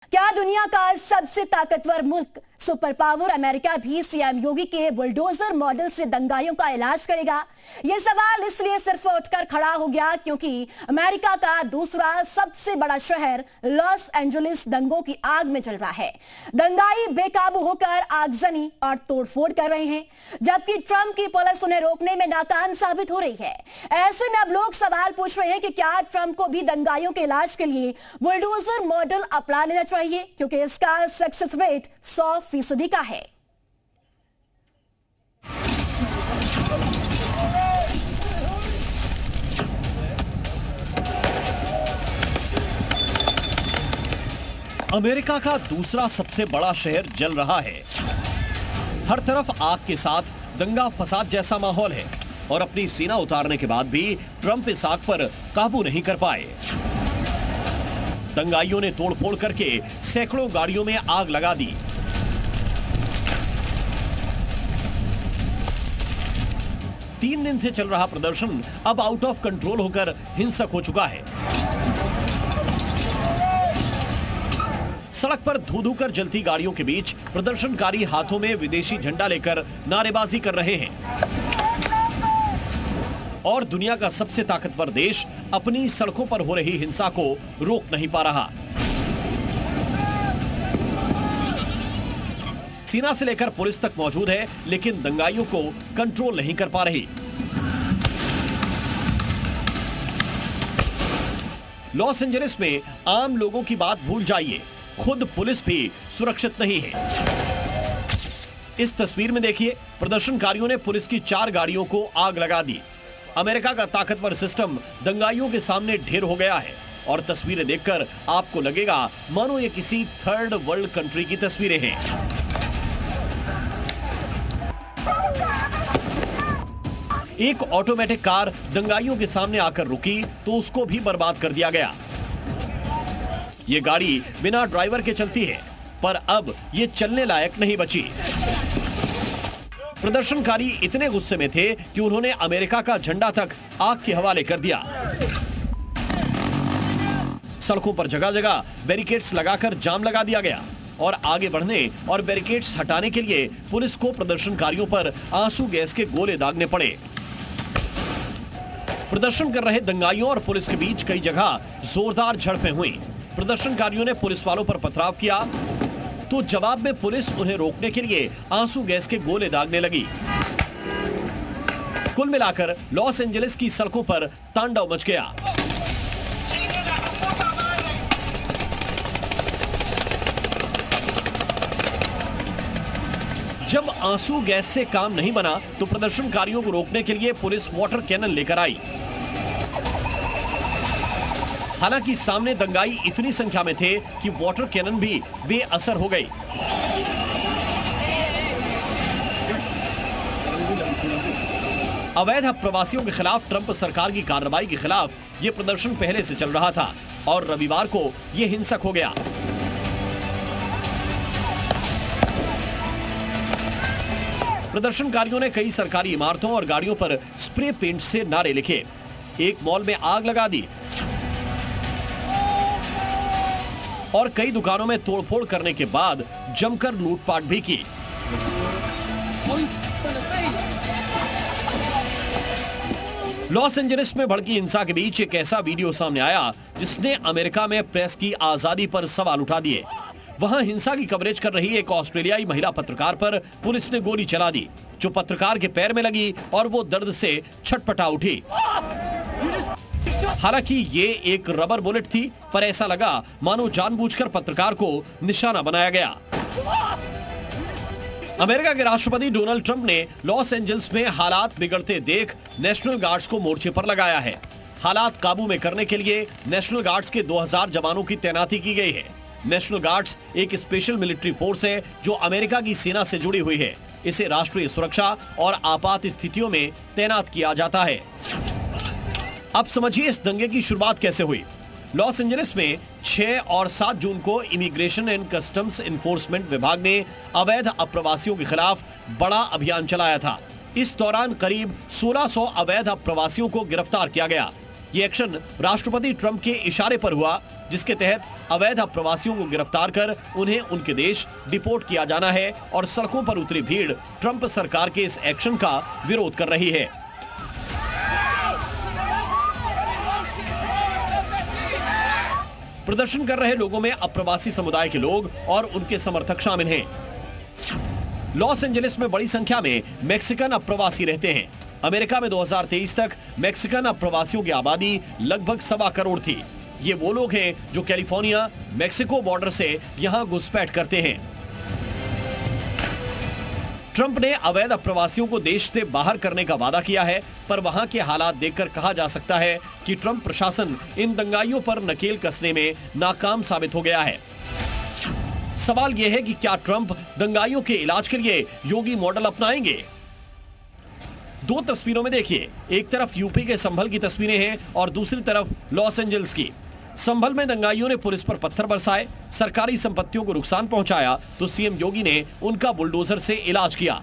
क्या दुनिया का सबसे ताकतवर मुल्क सुपर पावर अमेरिका भी सीएम योगी के बुलडोजर मॉडल से दंगाइयों का इलाज करेगा? यह सवाल इसलिए सिर्फ उठकर खड़ा हो गया क्योंकि अमेरिका का दूसरा सबसे बड़ा शहर लॉस एंजलिस दंगों की आग में जल रहा है। दंगाई बेकाबू होकर आगजनी और तोड़फोड़ कर रहे हैं, जबकि ट्रंप की पुलिस उन्हें रोकने में नाकाम साबित हो रही है। ऐसे में अब लोग सवाल पूछ रहे हैं कि क्या ट्रंप को भी दंगाइयों के इलाज के लिए बुलडोजर मॉडल अपना लेना चाहिए, क्योंकि इसका सक्सेस रेट 100% का है। अमेरिका का दूसरा सबसे बड़ा शहर जल रहा है। हर तरफ आग के साथ दंगा फसाद जैसा माहौल है और अपनी सेना उतारने के बाद भी ट्रंप इस आग पर काबू नहीं कर पाए। दंगाइयों ने तोड़फोड़ करके सैकड़ों गाड़ियों में आग लगा दी। तीन दिन से चल रहा प्रदर्शन अब आउट ऑफ कंट्रोल होकर हिंसक हो चुका है। सड़क पर धू-धू कर जलती गाड़ियों के बीच प्रदर्शनकारी हाथों में विदेशी झंडा लेकर नारेबाजी कर रहे हैं और दुनिया का सबसे ताकतवर देश अपनी सड़कों पर हो रही हिंसा को रोक नहीं पा रहा। सेना से लेकर पुलिस तक मौजूद है, लेकिन दंगाइयों को कंट्रोल नहीं कर पा रही। लॉस एंजलिस में आम लोगों की बात भूल जाइए, खुद पुलिस भी सुरक्षित नहीं है। इस तस्वीर में देखिए, प्रदर्शनकारियों ने पुलिस की 4 गाड़ियों को आग लगा दी। अमेरिका का ताकतवर सिस्टम दंगाइयों के सामने ढेर हो गया है और तस्वीरें देखकर आपको लगेगा मानो ये किसी थर्ड वर्ल्ड कंट्री की तस्वीरें हैं। एक ऑटोमेटिक कार दंगाइयों के सामने आकर रुकी तो उसको भी बर्बाद कर दिया गया। ये गाड़ी बिना ड्राइवर के चलती है, पर अब ये चलने लायक नहीं बची। प्रदर्शनकारी इतने गुस्से में थे कि उन्होंने अमेरिका का झंडा तक आग के हवाले कर दिया। सड़कों पर जगह जगह बैरिकेड्स लगाकर जाम लगा दिया गया और आगे बढ़ने और बैरिकेड्स हटाने के लिए पुलिस को प्रदर्शनकारियों पर आंसू गैस के गोले दागने पड़े। प्रदर्शन कर रहे दंगाइयों और पुलिस के बीच कई जगह जोरदार झड़पें हुई। प्रदर्शनकारियों ने पुलिस वालों पर पथराव किया तो जवाब में पुलिस उन्हें रोकने के लिए आंसू गैस के गोले दागने लगी। कुल मिलाकर लॉस एंजलिस की सड़कों पर तांडव मच गया। जब आंसू गैस से काम नहीं बना तो प्रदर्शनकारियों को रोकने के लिए पुलिस वाटर कैनन लेकर आई। हालांकि सामने दंगाई इतनी संख्या में थे कि वाटर कैनन भी बेअसर हो गई। अवैध प्रवासियों के खिलाफ ट्रंप सरकार की कार्रवाई के खिलाफ यह प्रदर्शन पहले से चल रहा था और रविवार को यह हिंसक हो गया। प्रदर्शनकारियों ने कई सरकारी इमारतों और गाड़ियों पर स्प्रे पेंट से नारे लिखे। एक मॉल में आग लगा दी और कई दुकानों में तोड़फोड़ करने के बाद जमकर लूटपाट भी की। लॉस एंजलिस में भड़की हिंसा के बीच एक ऐसा वीडियो सामने आया जिसने अमेरिका में प्रेस की आजादी पर सवाल उठा दिए। वहां हिंसा की कवरेज कर रही एक ऑस्ट्रेलियाई महिला पत्रकार पर पुलिस ने गोली चला दी, जो पत्रकार के पैर में लगी और वो दर्द से छटपटा उठी। हालांकि ये एक रबर बुलेट थी, पर ऐसा लगा मानो जानबूझकर पत्रकार को निशाना बनाया गया। अमेरिका के राष्ट्रपति डोनाल्ड ट्रंप ने लॉस एंजल्स में हालात बिगड़ते देख नेशनल गार्ड्स को मोर्चे पर लगाया है। हालात काबू में करने के लिए नेशनल गार्ड्स के 2000 जवानों की तैनाती की गई है। नेशनल गार्ड्स एक स्पेशल मिलिट्री फोर्स है जो अमेरिका की सेना से जुड़ी हुई है। इसे राष्ट्रीय सुरक्षा और आपात स्थितियों में तैनात किया जाता है। अब समझिए इस दंगे की शुरुआत कैसे हुई। लॉस एंजलिस में 6 और 7 जून को इमिग्रेशन एंड कस्टम्स इन्फोर्समेंट विभाग ने अवैध अप्रवासियों के खिलाफ बड़ा अभियान चलाया था। इस दौरान करीब 1600 अवैध अप्रवासियों को गिरफ्तार किया गया। ये एक्शन राष्ट्रपति ट्रंप के इशारे पर हुआ, जिसके तहत अवैध प्रवासियों को गिरफ्तार कर उन्हें उनके देश डिपोर्ट किया जाना है और सड़कों पर उतरी भीड़ ट्रंप सरकार के इस एक्शन का विरोध कर रही है। प्रदर्शन कर रहे लोगों में अप्रवासी समुदाय के लोग और उनके समर्थक शामिल हैं। लॉस एंजलिस में बड़ी संख्या में मैक्सिकन अप्रवासी रहते हैं। अमेरिका में 2023 तक मैक्सिकन अप्रवासियों की आबादी लगभग 1.25 करोड़ थी। ये वो लोग हैं जो कैलिफोर्निया मैक्सिको बॉर्डर से यहां घुसपैठ करते हैं। ट्रंप ने अवैध अप्रवासियों को देश से बाहर करने का वादा किया है, पर वहां के हालात देखकर कहा जा सकता है कि ट्रंप प्रशासन इन दंगाइयों पर नकेल कसने में नाकाम साबित हो गया है। सवाल यह है कि क्या ट्रंप दंगाइयों के इलाज के लिए योगी मॉडल अपनाएंगे? दो तस्वीरों में देखिए, एक तरफ यूपी के संभल की तस्वीरें हैं और दूसरी तरफ लॉस एंजल्स की। संभल में दंगाइयों ने पुलिस पर पत्थर बरसाए, सरकारी संपत्तियों को नुकसान पहुंचाया, तो सीएम योगी ने उनका बुलडोजर से इलाज किया।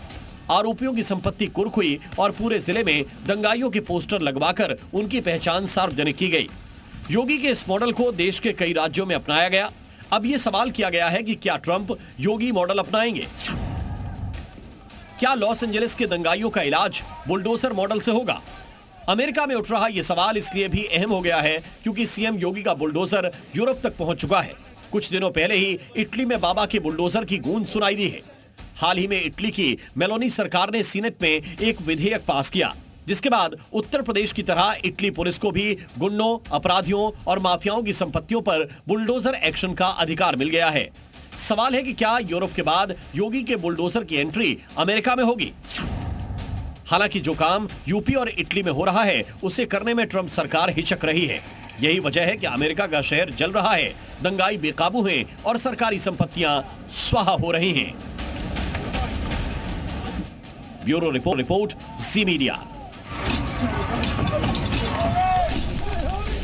आरोपियों की संपत्ति कुर्क हुई और पूरे जिले में दंगाइयों के पोस्टर लगवाकर उनकी पहचान सार्वजनिक की गई। योगी के इस मॉडल को देश के कई राज्यों में अपनाया गया। अब यह सवाल किया गया है कि क्या ट्रंप योगी मॉडल अपनाएंगे? क्या लॉस एंजलिस के दंगाइयों का इलाज बुलडोजर मॉडल से होगा? अमेरिका में उठ रहा यह सवाल इसलिए भी अहम हो गया है क्योंकि सीएम योगी का बुलडोजर यूरोप तक पहुंच चुका है। कुछ दिनों पहले ही इटली में बाबा के बुलडोजर की गूंज सुनाई दी है। हाल ही में इटली की मेलोनी सरकार ने सीनेट में एक विधेयक पास किया, जिसके बाद उत्तर प्रदेश की तरह इटली पुलिस को भी गुंडों, अपराधियों और माफियाओं की संपत्तियों पर बुलडोजर एक्शन का अधिकार मिल गया है। सवाल है कि क्या यूरोप के बाद योगी के बुलडोजर की एंट्री अमेरिका में होगी? हालांकि जो काम यूपी और इटली में हो रहा है उसे करने में ट्रंप सरकार हिचक रही है। यही वजह है कि अमेरिका का शहर जल रहा है, दंगाई बेकाबू हैं और सरकारी संपत्तियां स्वाहा हो रही हैं। ब्यूरो रिपोर्ट, जी मीडिया।